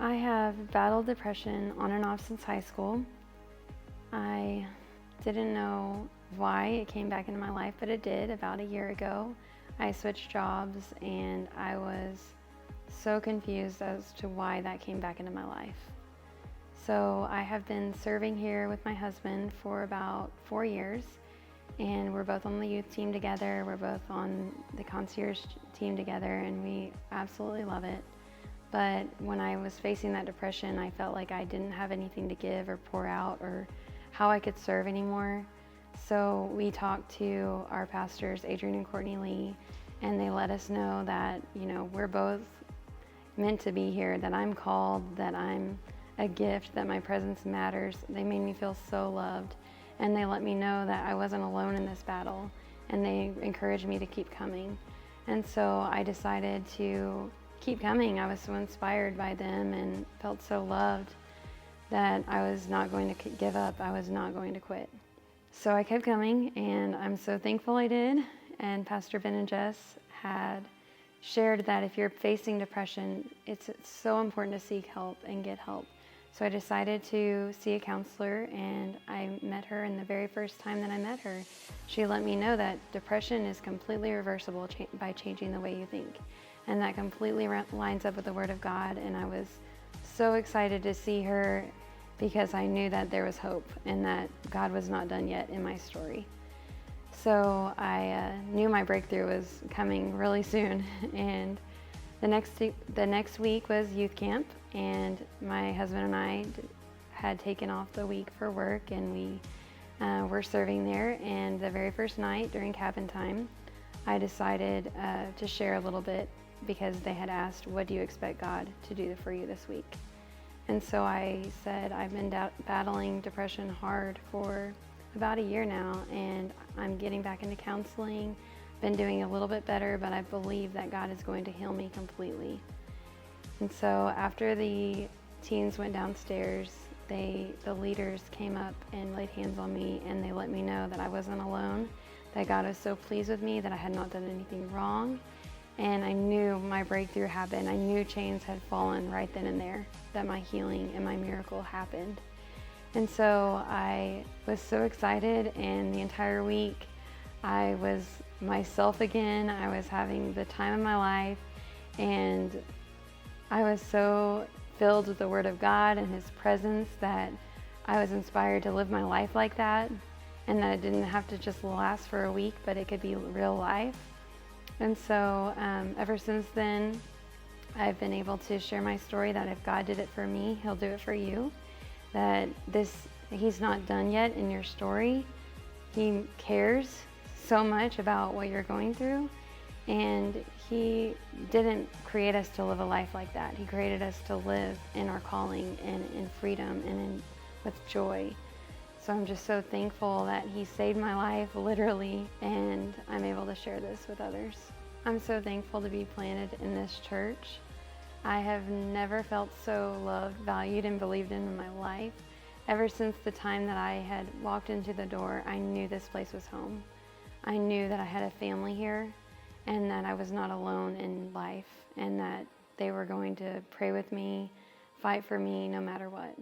I have battled depression on and off since high school. I didn't know why it came back into my life, but it did about a year ago. I switched jobs and I was so confused as to why that came back into my life. So I have been serving here with my husband for about 4 years, and we're both on the youth team together. We're both on the concierge team together, and we absolutely love it. But when I was facing that depression, I felt like I didn't have anything to give or pour out or how I could serve anymore. So we talked to our pastors, Adrian and Courtney Lee, and they let us know that, we're both meant to be here, that I'm called, that I'm a gift, that my presence matters. They made me feel so loved, and they let me know that I wasn't alone in this battle, and they encouraged me to keep coming. And so I decided to keep coming. I was so inspired by them and felt so loved that I was not going to give up. I was not going to quit. So I kept coming, and I'm so thankful I did. And Pastor Ben and Jess had shared that if you're facing depression, it's so important to seek help and get help. So I decided to see a counselor, and I met her, and the very first time that I met her, she let me know that depression is completely reversible by changing the way you think. And that completely lines up with the Word of God, and I was so excited to see her because I knew that there was hope and that God was not done yet in my story. So I knew my breakthrough was coming really soon, and the next week was youth camp, and my husband and I had taken off the week for work, and we were serving there. And the very first night during cabin time, I decided to share a little bit because they had asked, "What do you expect God to do for you this week?" And so I said, I've been battling depression hard for about a year now, and I'm getting back into counseling, been doing a little bit better, but I believe that God is going to heal me completely. And so after the teens went downstairs, the leaders came up and laid hands on me, and they let me know that I wasn't alone, that God was so pleased with me, that I had not done anything wrong. And I knew my breakthrough happened. I knew chains had fallen right then and there, that my healing and my miracle happened. And so I was so excited, and the entire week I was myself again. I was having the time of my life, and I was so filled with the Word of God and His presence that I was inspired to live my life like that, and that it didn't have to just last for a week, but it could be real life. And so ever since then, I've been able to share my story that if God did it for me, He'll do it for you. That He's not done yet in your story. He cares so much about what you're going through, and He didn't create us to live a life like that. He created us to live in our calling and in freedom and with joy. So I'm just so thankful that He saved my life, literally, and I'm able to share this with others. I'm so thankful to be planted in this church. I have never felt so loved, valued, and believed in my life. Ever since the time that I had walked into the door, I knew this place was home. I knew that I had a family here, and that I was not alone in life, and that they were going to pray with me, fight for me, no matter what.